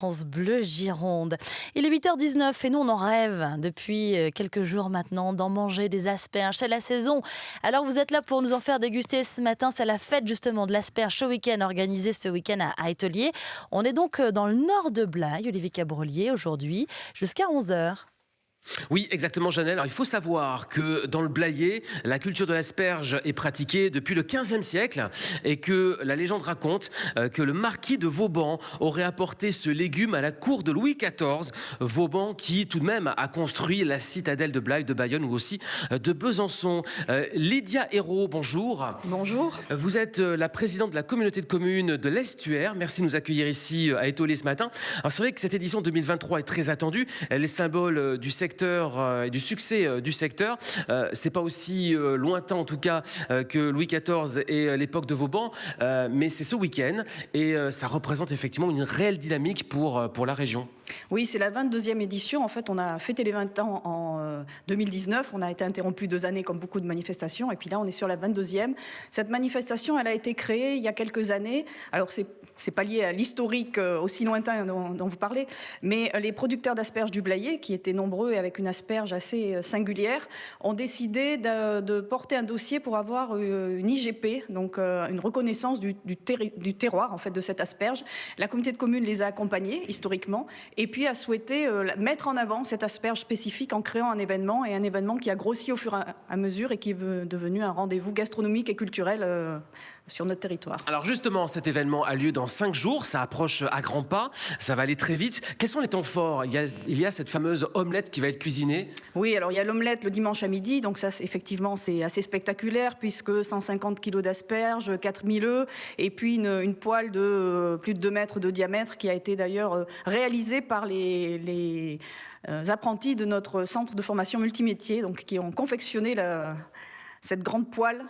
France Bleu Gironde. Il est 8h19 et nous on en rêve depuis quelques jours maintenant d'en manger des asperges. C'est la saison. Alors vous êtes là pour nous en faire déguster ce matin. C'est la fête justement de l'asperge ce week-end, organisée ce week-end à Étoliers. On est donc dans le nord de Blaye, Olivier Cabrolier, aujourd'hui jusqu'à 11h. Oui, exactement, Janelle. Alors, il faut savoir que dans le Blayais, la culture de l'asperge est pratiquée depuis le XVe siècle et que la légende raconte que le marquis de Vauban aurait apporté ce légume à la cour de Louis XIV. Vauban qui, tout de même, a construit la citadelle de Blaye, de Bayonne ou aussi de Besançon. Lydia Hérault, bonjour. Bonjour. Vous êtes la présidente de la communauté de communes de l'Estuaire. Merci de nous accueillir ici à Étoliers ce matin. Alors, c'est vrai que cette édition 2023 est très attendue. Elle est symbole du secteur et du succès du secteur. C'est pas aussi lointain en tout cas que Louis XIV et l'époque de Vauban, mais c'est ce week-end et ça représente effectivement une réelle dynamique pour la région. Oui, c'est la 22e édition. En fait, on a fêté les 20 ans en 2019. On a été interrompu 2 années comme beaucoup de manifestations. Et puis là, on est sur la 22e. Cette manifestation, elle a été créée il y a quelques années. Alors, c'est pas lié à l'historique aussi lointain dont vous parlez, mais les producteurs d'asperges du Blayais, qui étaient nombreux et avec une asperge assez singulière, ont décidé de porter un dossier pour avoir une IGP, donc une reconnaissance du terroir en fait de cette asperge. La communauté de communes les a accompagnés historiquement et puis a souhaité mettre en avant cette asperge spécifique en créant un événement qui a grossi au fur et à mesure et qui est devenu un rendez-vous gastronomique et culturel sur notre territoire. Alors justement, cet événement a lieu dans 5 jours, ça approche à grands pas, ça va aller très vite. Quels sont les temps forts ? Il y a cette fameuse omelette qui va être cuisinée. Oui, alors il y a l'omelette le dimanche à midi, donc ça effectivement c'est assez spectaculaire puisque 150 kg d'asperges, 4000 œufs et puis une poêle de plus de 2 mètres de diamètre qui a été d'ailleurs réalisée par les apprentis de notre centre de formation multimétier, donc qui ont confectionné cette grande poêle.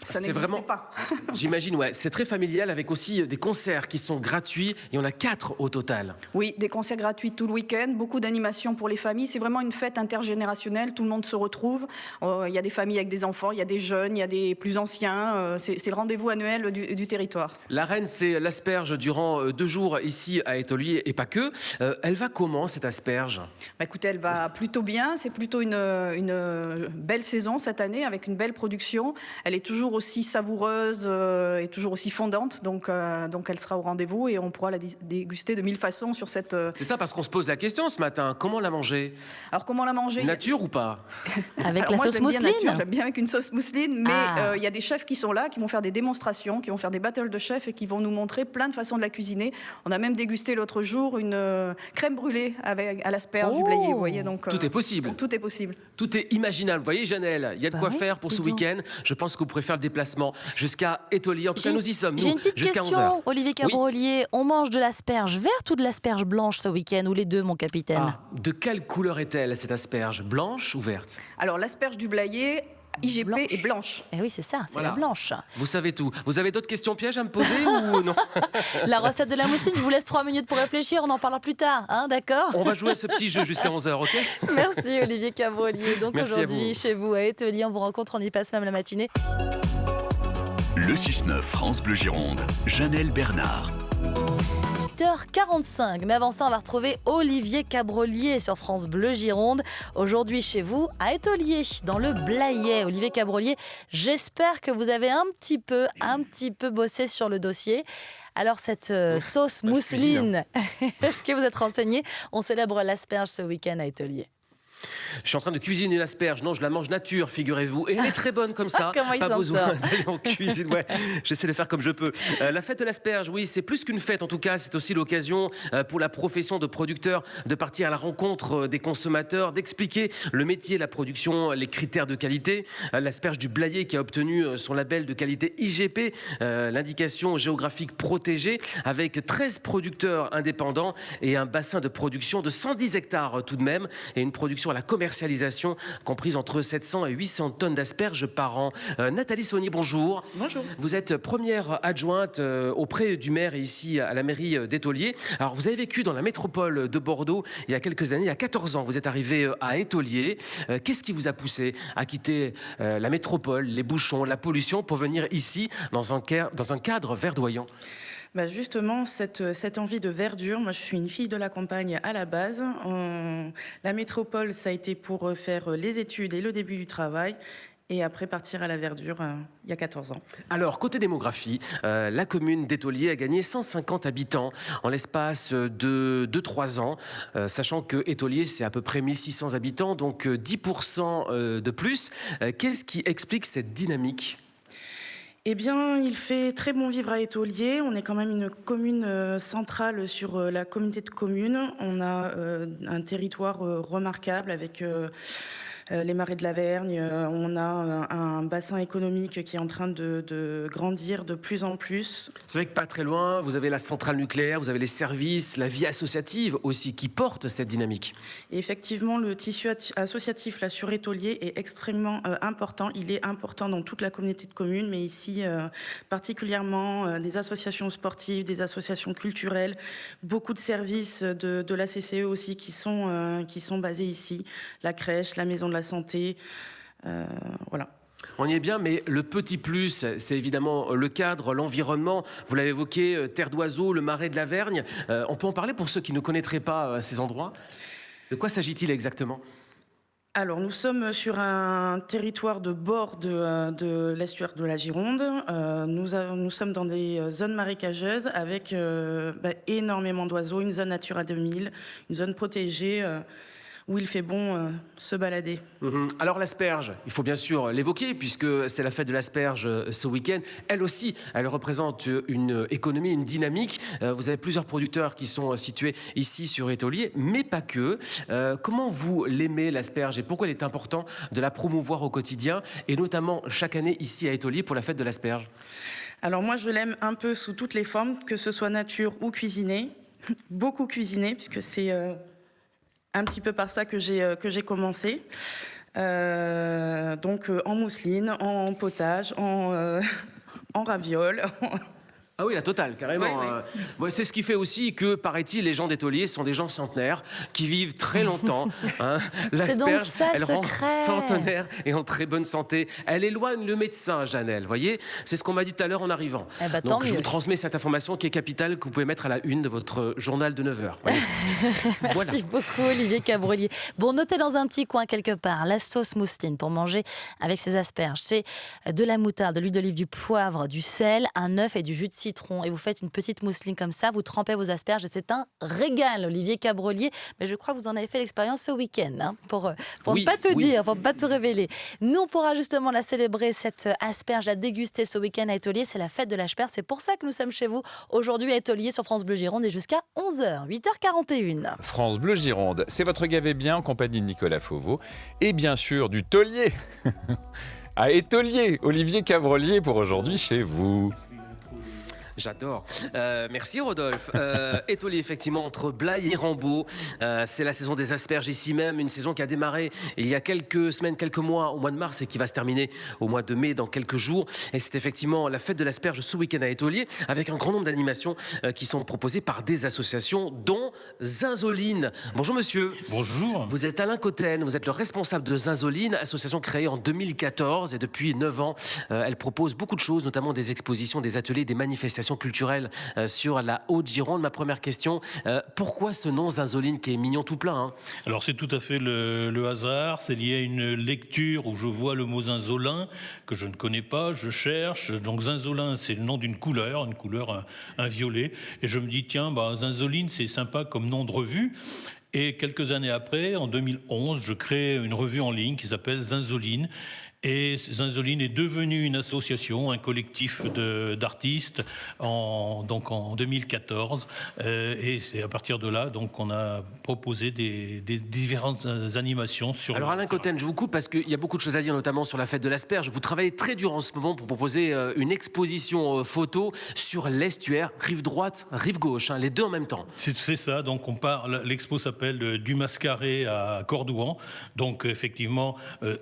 Ça n'existait pas. J'imagine, ouais. C'est très familial avec aussi des concerts qui sont gratuits. Il y en a 4 au total. Oui, des concerts gratuits tout le week-end, beaucoup d'animations pour les familles. C'est vraiment une fête intergénérationnelle. Tout le monde se retrouve. Il y a des familles avec des enfants, il y a des jeunes, il y a des plus anciens. C'est le rendez-vous annuel du territoire. La reine, c'est l'asperge durant 2 jours ici à Étoliers et pas que. Elle va comment cette asperge ? Écoutez, elle va plutôt bien. C'est plutôt une belle saison cette année avec une belle production. Elle est toujours aussi savoureuse et toujours aussi fondante, donc elle sera au rendez-vous et on pourra la déguster de 1000 façons sur cette... C'est ça, parce qu'on se pose la question ce matin, comment la manger ? Alors comment la manger ? Nature ou pas ? Avec la sauce mousseline ? J'aime bien avec une sauce mousseline, mais il y a des chefs qui sont là, qui vont faire des démonstrations, qui vont faire des battles de chefs et qui vont nous montrer plein de façons de la cuisiner. On a même dégusté l'autre jour une crème brûlée à l'asperge du Blayais, vous voyez, donc tout est possible. Tout est possible. Tout est imaginable. Vous voyez, Janelle, il y a de quoi faire pour ce week-end. Je pense que vous pourrez faire le déplacement jusqu'à Étoliers. En tout cas, nous y sommes, nous, j'ai une petite jusqu'à question, 11h. Olivier Cabrolier. Oui. On mange de l'asperge verte ou de l'asperge blanche ce week-end, ou les deux, mon capitaine ? De quelle couleur est-elle, cette asperge ? Blanche ou verte ? Alors, l'asperge du Blayais, IGP blanche. Est blanche. Eh oui, c'est ça, c'est la blanche. Vous savez tout. Vous avez d'autres questions pièges à me poser ou non ? La recette de la mousseline, je vous laisse 3 minutes pour réfléchir, on en parlera plus tard, hein, d'accord ? On va jouer à ce petit jeu jusqu'à 11h, ok ? Merci Olivier Cabrolier. Donc Merci aujourd'hui, chez vous à Étoliers, on vous rencontre, on y passe même la matinée. Le 6-9 France Bleu Gironde, Janelle Bernard. 8h45. Mais avant ça, on va retrouver Olivier Cabrolier sur France Bleu Gironde. Aujourd'hui chez vous, à Étoliers, dans le Blayais. Olivier Cabrolier, j'espère que vous avez un petit peu bossé sur le dossier. Alors cette sauce mousseline, est-ce que vous êtes renseigné ? On célèbre l'asperge ce week-end à Étoliers. Je suis en train de cuisiner l'asperge. Non, je la mange nature, figurez-vous. Et elle est très bonne comme ça. Comment il Pas s'en besoin sort d'aller en cuisine. Ouais, j'essaie de faire comme je peux. La fête de l'asperge, oui, c'est plus qu'une fête. En tout cas, c'est aussi l'occasion pour la profession de producteur de partir à la rencontre des consommateurs, d'expliquer le métier, la production, les critères de qualité. L'asperge du Blayais qui a obtenu son label de qualité IGP, l'indication géographique protégée, avec 13 producteurs indépendants et un bassin de production de 110 hectares tout de même, et une production à la commercialisation comprise entre 700 et 800 tonnes d'asperges par an. Nathalie Saunier, bonjour. Bonjour. Vous êtes première adjointe auprès du maire ici à la mairie d'Étoliers. Alors vous avez vécu dans la métropole de Bordeaux il y a quelques années, il y a 14 ans. Vous êtes arrivé à Étoliers. Qu'est-ce qui vous a poussé à quitter la métropole, les bouchons, la pollution pour venir ici dans un cadre verdoyant ? Justement, cette envie de verdure, moi je suis une fille de la campagne à la base. La métropole, ça a été pour faire les études et le début du travail. Et après partir à la verdure il y a 14 ans. Alors, côté démographie, la commune d'Étoliers a gagné 150 habitants en l'espace de 2-3 ans, sachant que Étoliers, c'est à peu près 1600 habitants, donc 10% de plus. Qu'est-ce qui explique cette dynamique ? Eh bien, il fait très bon vivre à Étoliers. On est quand même une commune centrale sur la communauté de communes. On a un territoire remarquable avec les marais de l'Avergne. On a un bassin économique qui est en train de grandir de plus en plus. C'est vrai que pas très loin, vous avez la centrale nucléaire, vous avez les services, la vie associative aussi qui porte cette dynamique. Et effectivement, le tissu associatif là, sur Étoliers est extrêmement important. Il est important dans toute la communauté de communes, mais ici particulièrement des associations sportives, des associations culturelles, beaucoup de services de la CCE aussi qui sont basés ici. La crèche, la maison de la santé, voilà. On y est bien, mais le petit plus, c'est évidemment le cadre, l'environnement. Vous l'avez évoqué, Terre d'Oiseaux, le marais de l'Avergne. On peut en parler pour ceux qui ne connaîtraient pas ces endroits. De quoi s'agit-il exactement ? Alors, nous sommes sur un territoire de bord de l'estuaire de la Gironde. Nous sommes dans des zones marécageuses avec énormément d'oiseaux, une zone Natura 2000, une zone protégée où il fait bon se balader. Alors l'asperge, il faut bien sûr l'évoquer puisque c'est la fête de l'asperge ce week-end. Elle aussi, elle représente une économie, une dynamique. Vous avez plusieurs producteurs qui sont situés ici sur Étoliers, mais pas que. Comment vous l'aimez l'asperge et pourquoi il est important de la promouvoir au quotidien et notamment chaque année ici à Étoliers pour la fête de l'asperge ? Alors moi je l'aime un peu sous toutes les formes, que ce soit nature ou cuisinée. Beaucoup cuisinée puisque c'est un petit peu par ça que j'ai commencé. Donc en mousseline, en potage, en ravioles. Ah oui, la totale, carrément. Oui. Ouais, c'est ce qui fait aussi que, paraît-il, les gens d'Étoliers sont des gens centenaires qui vivent très longtemps. L'asperge, elle rend centenaire et en très bonne santé. Elle éloigne le médecin, Janelle. Voyez, c'est ce qu'on m'a dit tout à l'heure en arrivant. Donc je vous transmets cette information qui est capitale, que vous pouvez mettre à la une de votre journal de 9h. Merci beaucoup, Olivier Cabrolier. Bon, notez dans un petit coin quelque part la sauce mousseline pour manger avec ces asperges. C'est de la moutarde, de l'huile d'olive, du poivre, du sel, un œuf et du jus de citron. Et vous faites une petite mousseline comme ça, vous trempez vos asperges et c'est un régal, Olivier Cabrolier. Mais je crois que vous en avez fait l'expérience ce week-end, pour ne pas tout dire, pour ne pas tout révéler. Nous, on pourra justement la célébrer, cette asperge, la déguster ce week-end à Étoliers. C'est la fête de l'asperge. C'est pour ça que nous sommes chez vous aujourd'hui à Étoliers sur France Bleu Gironde et jusqu'à 11h, 8h41. France Bleu Gironde, c'est votre gavé bien en compagnie de Nicolas Fauveau et bien sûr du taulier à Étoliers, Olivier Cabrolier pour aujourd'hui chez vous. J'adore. Merci Rodolphe. Étoliers, effectivement, entre Blaye et Rambaud. C'est la saison des asperges ici même, une saison qui a démarré il y a quelques semaines, quelques mois, au mois de mars et qui va se terminer au mois de mai dans quelques jours. Et c'est effectivement la fête de l'asperge ce week-end à Étoliers avec un grand nombre d'animations qui sont proposées par des associations, dont Zinzoline. Bonjour monsieur. Bonjour. Vous êtes Alain Cotten, vous êtes le responsable de Zinzoline, association créée en 2014 et depuis 9 ans, elle propose beaucoup de choses, notamment des expositions, des ateliers, des manifestations culturelle sur la Haute-Gironde. Ma première question, pourquoi ce nom Zinzoline qui est mignon tout plein Alors c'est tout à fait le hasard, c'est lié à une lecture où je vois le mot zinzolin que je ne connais pas, je cherche, donc zinzolin c'est le nom d'une couleur, un violet, et je me dis tiens, Zinzoline c'est sympa comme nom de revue. Et quelques années après, en 2011, je crée une revue en ligne qui s'appelle Zinzoline. Et Zinzoline est devenue une association, un collectif d'artistes en 2014. Et c'est à partir de là qu'on a proposé des différentes animations sur... Alors Alain Cotten, je vous coupe parce qu'il y a beaucoup de choses à dire, notamment sur la fête de l'asperge. Vous travaillez très dur en ce moment pour proposer une exposition photo sur l'estuaire, rive droite, rive gauche, les deux en même temps. C'est ça, donc l'expo s'appelle Du Mascaret à Cordouan. Donc effectivement,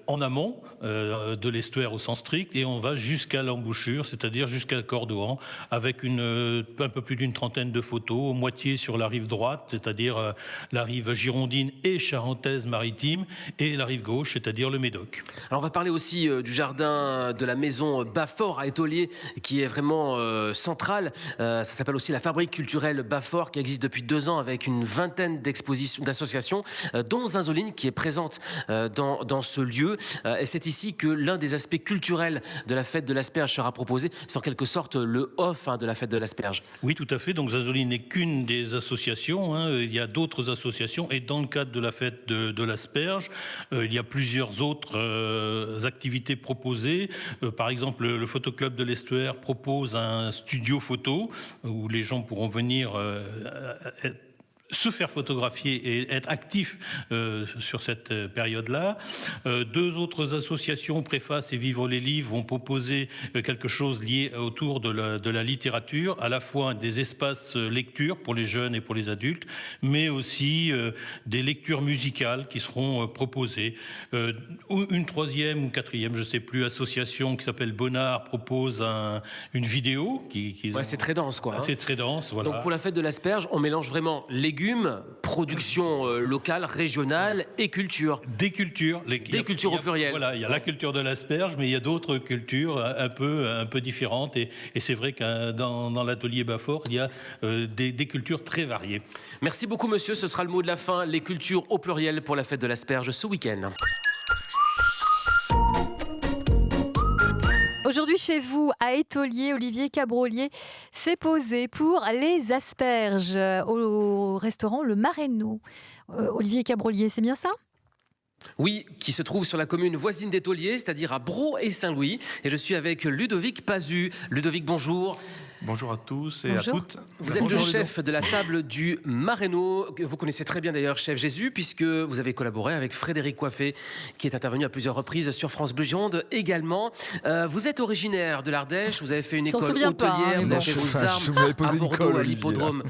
en amont de l'estuaire au sens strict, et on va jusqu'à l'embouchure, c'est-à-dire jusqu'à Cordouan, avec un peu plus d'une trentaine de photos, moitié sur la rive droite, c'est-à-dire la rive girondine et charentaise maritime, et la rive gauche, c'est-à-dire le Médoc. Alors on va parler aussi du jardin de la maison Bafort à Étoliers, qui est vraiment central. Ça s'appelle aussi la Fabrique culturelle Bafort, qui existe depuis 2 ans avec une vingtaine d'associations, dont Zinzoline, qui est présente dans ce lieu. Et c'est ici que l'un des aspects culturels de la fête de l'Asperge sera proposé. C'est en quelque sorte le off de la fête de l'Asperge. Oui, tout à fait. Donc Zinzoline n'est qu'une des associations. Il y a d'autres associations. Et dans le cadre de la fête de l'Asperge, il y a plusieurs autres activités proposées. Par exemple, le Photoclub de l'Estuaire propose un studio photo où les gens pourront venir se faire photographier et être actifs sur cette période-là. 2 autres associations, Préface et Vivre les livres, vont proposer quelque chose lié autour de la littérature, à la fois des espaces lecture pour les jeunes et pour les adultes, mais aussi des lectures musicales qui seront proposées. Une 3e ou 4e, je ne sais plus, association qui s'appelle Bonnard propose une vidéo. Ouais, c'est très dense, quoi. C'est très dense, voilà. Donc pour la fête de l'Asperge, on mélange vraiment légumes, production locale, régionale et culture. Des cultures. Des cultures au pluriel. Voilà, il y a la culture de l'asperge, mais il y a d'autres cultures un peu différentes. Et c'est vrai que dans l'atelier Bafort, il y a des cultures très variées. Merci beaucoup, monsieur. Ce sera le mot de la fin. Les cultures au pluriel pour la fête de l'Asperge ce week-end. Aujourd'hui, chez vous, à Étoliers, Olivier Cabrolier s'est posé pour les asperges au restaurant Le Maréno. Olivier Cabrolier, c'est bien ça ? Oui, qui se trouve sur la commune voisine d'Étoliers, c'est-à-dire à Brault et Saint-Louis. Et je suis avec Ludovic Pazu. Ludovic, bonjour. Bonjour à tous et Bonjour. à toutes. Vous êtes le chef de la table du Maréno. Vous connaissez très bien d'ailleurs Chef Jésus, puisque vous avez collaboré avec Frédéric Coiffé, qui est intervenu à plusieurs reprises sur France Bleu Gironde également. Vous êtes originaire de l'Ardèche, vous avez fait une école hôtelière, vous avez fait vos armes à Bordeaux, à l'hippodrome.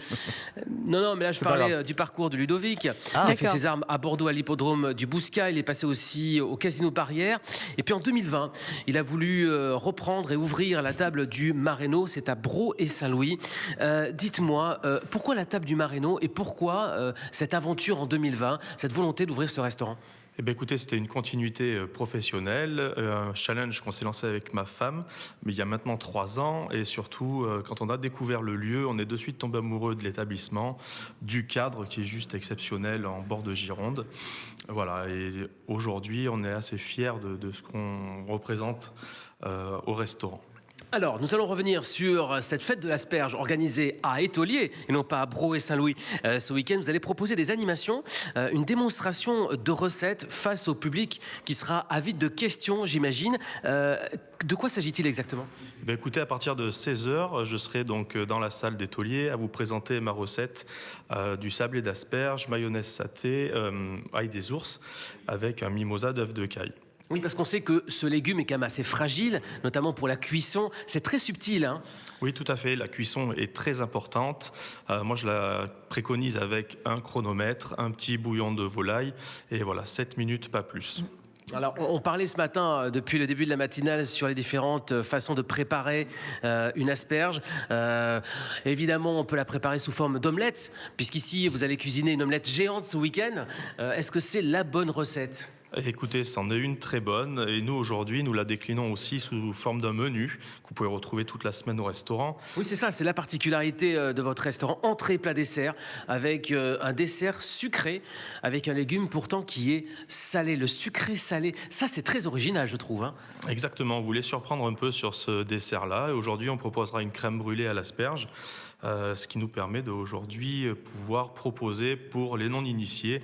Non, mais là je parlais du parcours de Ludovic. Il a fait ses armes à Bordeaux, à l'hippodrome du Bouscat. Il est passé aussi au Casino Barrière. Et puis en 2020, il a voulu reprendre et ouvrir la table du Maréno. C'est à Brault et Saint-Louis. Dites-moi, pourquoi la table du Maréno et pourquoi cette aventure en 2020, cette volonté d'ouvrir ce restaurant ? Eh bien, écoutez, c'était une continuité professionnelle, un challenge qu'on s'est lancé avec ma femme, mais il y a maintenant 3 ans. Et surtout, quand on a découvert le lieu, on est de suite tombé amoureux de l'établissement, du cadre qui est juste exceptionnel en bord de Gironde. Voilà, et aujourd'hui, on est assez fiers de ce qu'on représente au restaurant. Alors, nous allons revenir sur cette fête de l'Asperge organisée à Étoliers et non pas à Brault et Saint-Louis. Ce week-end, vous allez proposer des animations, une démonstration de recettes face au public qui sera avide de questions, j'imagine. De quoi s'agit-il exactement ? Eh bien, écoutez, à partir de 16h, je serai donc dans la salle d'Étoliers à vous présenter ma recette du sablé d'asperges, mayonnaise saté, ail des ours, avec un mimosa d'œufs de caille. Oui, parce qu'on sait que ce légume est quand même assez fragile, notamment pour la cuisson. C'est très subtil, hein ? Oui, tout à fait. La cuisson est très importante. Moi, je la préconise avec un chronomètre, un petit bouillon de volaille, et voilà, 7 minutes, pas plus. Alors, on parlait ce matin, depuis le début de la matinale, sur les différentes façons de préparer une asperge. Évidemment, on peut la préparer sous forme d'omelette, puisqu'ici, vous allez cuisiner une omelette géante ce week-end. Est-ce que c'est la bonne recette ? Écoutez, c'en est une très bonne et nous aujourd'hui nous la déclinons aussi sous forme d'un menu que vous pouvez retrouver toute la semaine au restaurant. Oui, c'est ça, c'est la particularité de votre restaurant, entrée, plat, dessert, avec un dessert sucré, avec un légume pourtant qui est salé, le sucré salé. Ça, c'est très original, je trouve. Hein. Exactement, on voulait surprendre un peu sur ce dessert-là et aujourd'hui on proposera une crème brûlée à l'asperge. Ce qui nous permet d'aujourd'hui pouvoir proposer pour les non-initiés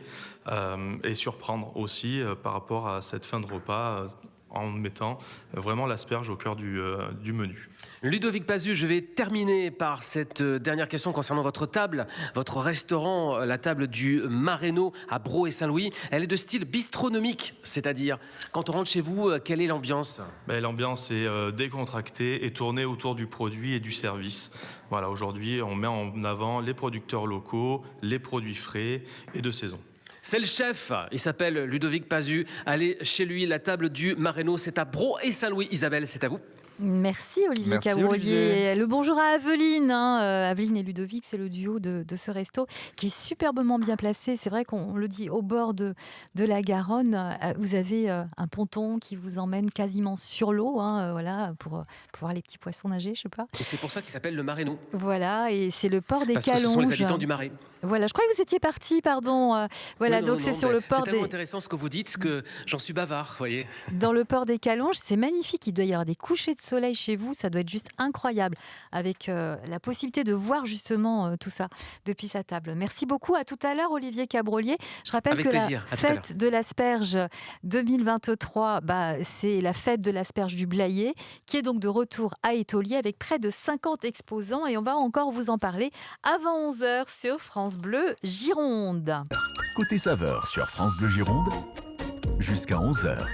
et surprendre aussi par rapport à cette fin de repas en mettant vraiment l'asperge au cœur du menu. Ludovic Pazu, je vais terminer par cette dernière question concernant votre table, votre restaurant, la table du Maréno à Brault et Saint-Louis. Elle est de style bistronomique, c'est-à-dire quand on rentre chez vous, quelle est l'ambiance ? L'ambiance est décontractée et tournée autour du produit et du service. Voilà, aujourd'hui, on met en avant les producteurs locaux, les produits frais et de saison. C'est le chef, il s'appelle Ludovic Pazu. Allez chez lui, la table du Maréno, c'est à Bro et Saint-Louis. Isabelle, c'est à vous. Merci Olivier Merci, Cabrolier. Olivier. Le bonjour à Aveline. Aveline et Ludovic, c'est le duo de ce resto qui est superbement bien placé. C'est vrai qu'on le dit au bord de la Garonne. Vous avez un ponton qui vous emmène quasiment sur l'eau, voilà, pour voir les petits poissons nager, je sais pas. Et c'est pour ça qu'il s'appelle le Maréno. Voilà, et c'est le port des Parce que ce sont les Calonges. habitants du Marais. Voilà, je crois que vous étiez parti, pardon. Voilà, Oui, donc c'est sur le port C'est tellement des. intéressant ce que vous dites que j'en suis bavard, vous voyez. Dans le port des Calonges, c'est magnifique. Il doit y avoir des couchers de soleil chez vous. Ça doit être juste incroyable avec la possibilité de voir justement tout ça depuis sa table. Merci beaucoup. À tout à l'heure, Olivier Cabrolier. Je rappelle Avec que plaisir. la À tout à l'heure. fête de l'asperge 2023, c'est la fête de l'asperge du Blayais qui est donc de retour à Étolier avec près de 50 exposants et on va encore vous en parler avant 11h sur France Bleu Gironde. Côté saveur sur France Bleu Gironde, jusqu'à 11h.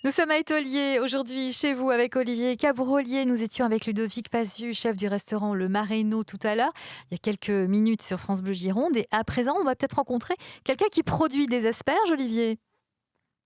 Nous sommes à Étolier aujourd'hui chez vous avec Olivier Cabrolier. Nous étions avec Ludovic Pazu, chef du restaurant Le Maréno tout à l'heure, il y a quelques minutes sur France Bleu Gironde. Et à présent, on va peut-être rencontrer quelqu'un qui produit des asperges, Olivier.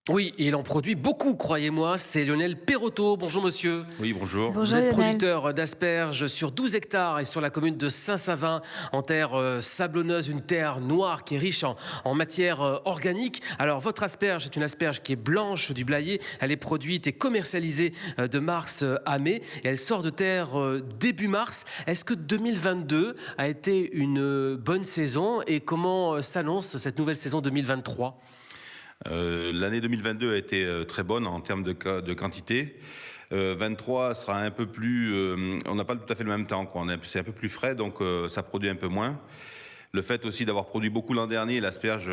Oui, et il en produit beaucoup, croyez-moi. C'est Lionel Perrotto. Bonjour monsieur. Oui, bonjour. Bonjour Vous êtes Lionel. producteur d'asperges sur 12 hectares et sur la commune de Saint-Savin, en terre sablonneuse, une terre noire qui est riche en matière organique. Alors, votre asperge est une asperge qui est blanche du Blayais. Elle est produite et commercialisée de mars à mai. Et elle sort de terre début mars. Est-ce que 2022 a été une bonne saison et comment s'annonce cette nouvelle saison 2023 ? L'année 2022 a été très bonne en termes de quantité. 23 sera un peu plus... on n'a pas tout à fait le même temps, quoi. C'est un peu plus frais, donc ça produit un peu moins. Le fait aussi d'avoir produit beaucoup l'an dernier, l'asperge,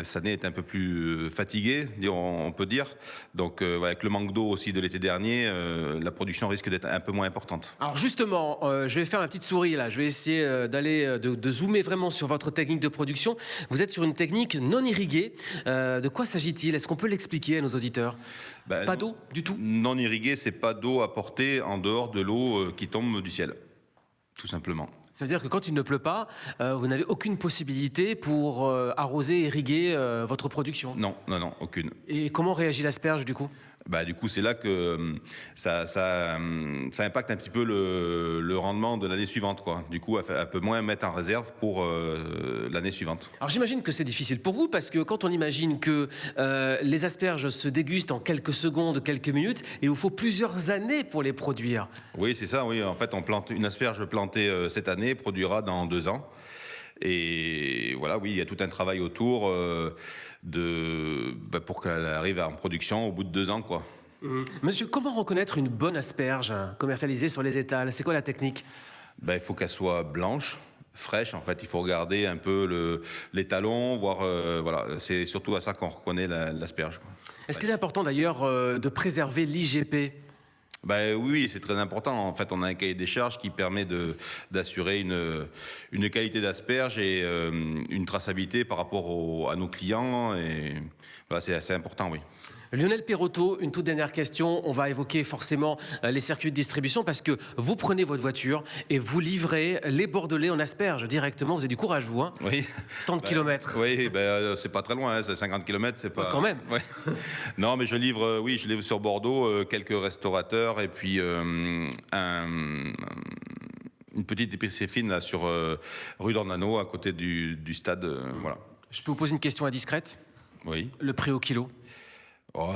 cette année est un peu plus fatiguée, on peut dire. Donc avec le manque d'eau aussi de l'été dernier, la production risque d'être un peu moins importante. Alors justement, je vais faire ma petite souris là. Je vais essayer de zoomer vraiment sur votre technique de production. Vous êtes sur une technique non irriguée. De quoi s'agit-il ? Est-ce qu'on peut l'expliquer à nos auditeurs ? Pas d'eau du tout ? Non irriguée, c'est pas d'eau apportée en dehors de l'eau qui tombe du ciel, tout simplement. Ça veut dire que quand il ne pleut pas, vous n'avez aucune possibilité pour arroser, irriguer votre production ? Non, aucune. Et comment réagit l'asperge du coup ? Du coup, c'est là que ça impacte un petit peu le rendement de l'année suivante, quoi. Du coup, elle peut moins mettre en réserve pour l'année suivante. Alors j'imagine que c'est difficile pour vous parce que quand on imagine que les asperges se dégustent en quelques secondes, quelques minutes, il vous faut plusieurs années pour les produire. Oui, c'est ça. Oui, en fait, on plante une asperge plantée cette année produira dans 2 ans. Et voilà, oui, il y a tout un travail autour pour qu'elle arrive en production au bout de 2 ans, quoi. Monsieur, comment reconnaître une bonne asperge commercialisée sur les étals ? C'est quoi la technique ? Il faut qu'elle soit blanche, fraîche. En fait, il faut regarder un peu les talons, voir. Voilà, c'est surtout à ça qu'on reconnaît l'asperge, quoi. Est-ce qu'il est important d'ailleurs de préserver l'IGP ? Oui, c'est très important. En fait, on a un cahier des charges qui permet d'assurer une qualité d'asperge et une traçabilité par rapport à nos clients. Et voilà, c'est assez important, oui. Lionel Perrotto, une toute dernière question. On va évoquer forcément les circuits de distribution parce que vous prenez votre voiture et vous livrez les Bordelais en asperges directement. Vous avez du courage, vous, hein ? Oui. Tant de kilomètres. Oui, c'est pas très loin, hein, c'est 50 km, c'est pas... Quand même. Ouais. Non, mais je livre sur Bordeaux quelques restaurateurs et puis une petite épicerie fine là, sur rue d'Ornano, à côté du stade. Voilà. Je peux vous poser une question indiscrète ? Oui. Le prix au kilo ?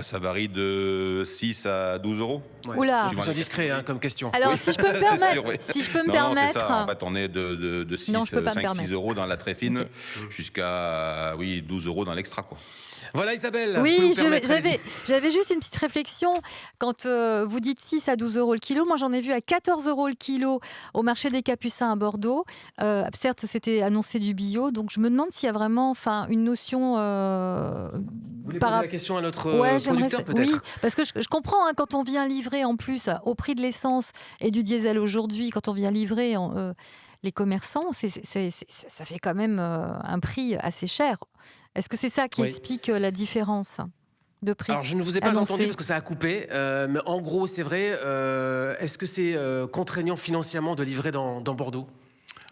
Ça varie de 6 à 12 euros. Ouais. Oula. C'est indiscret comme question. Alors, Oui. si je peux me C'est permettre, sûr, oui. si je peux me Non, permettre, c'est ça. En fait, on est de 6, Non, je peux pas me 5, 6 permettre. euros dans la très fine, Ok. jusqu'à 12 euros dans l'extra, quoi. Voilà Isabelle. vous pouvez oui, vous permettre, allez-y. j'avais juste une petite réflexion. Quand vous dites 6 à 12 euros le kilo, moi j'en ai vu à 14 euros le kilo au marché des Capucins à Bordeaux. Certes, c'était annoncé du bio, donc je me demande s'il y a vraiment une notion... Vous voulez poser la question à notre producteur peut-être ? Oui, parce que je comprends quand on vient livrer en plus au prix de l'essence et du diesel aujourd'hui, quand on vient livrer les commerçants, ça fait quand même un prix assez cher. Est-ce que c'est ça qui explique la différence de prix ? Alors je ne vous ai pas annoncé entendu parce que ça a coupé, mais en gros c'est vrai, est-ce que c'est contraignant financièrement de livrer dans Bordeaux ?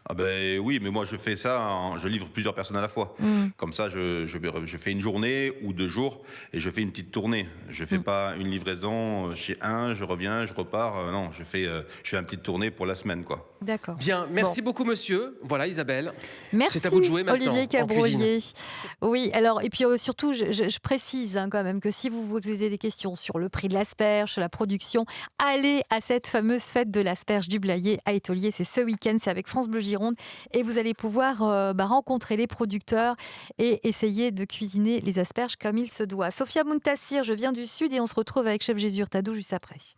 Ah ben oui, mais moi je fais ça, je livre plusieurs personnes à la fois. Comme ça, je fais une journée ou 2 jours et je fais une petite tournée. Je fais pas une livraison chez un, je reviens, je repars. Non, je fais une petite tournée pour la semaine, quoi. D'accord. Bien, merci beaucoup monsieur. Voilà Isabelle. Merci C'est à vous de jouer maintenant, Olivier en Cabrolier. Oui, alors et puis surtout, je précise quand même que si vous vous posez des questions sur le prix de l'asperge, sur la production, allez à cette fameuse fête de l'asperge du Blayais à Étoliers. C'est ce week-end, c'est avec France Bleu Gironde et vous allez pouvoir rencontrer les producteurs et essayer de cuisiner les asperges comme il se doit. Sophia Muntassir, je viens du Sud et on se retrouve avec Chef Jésus Hurtado juste après.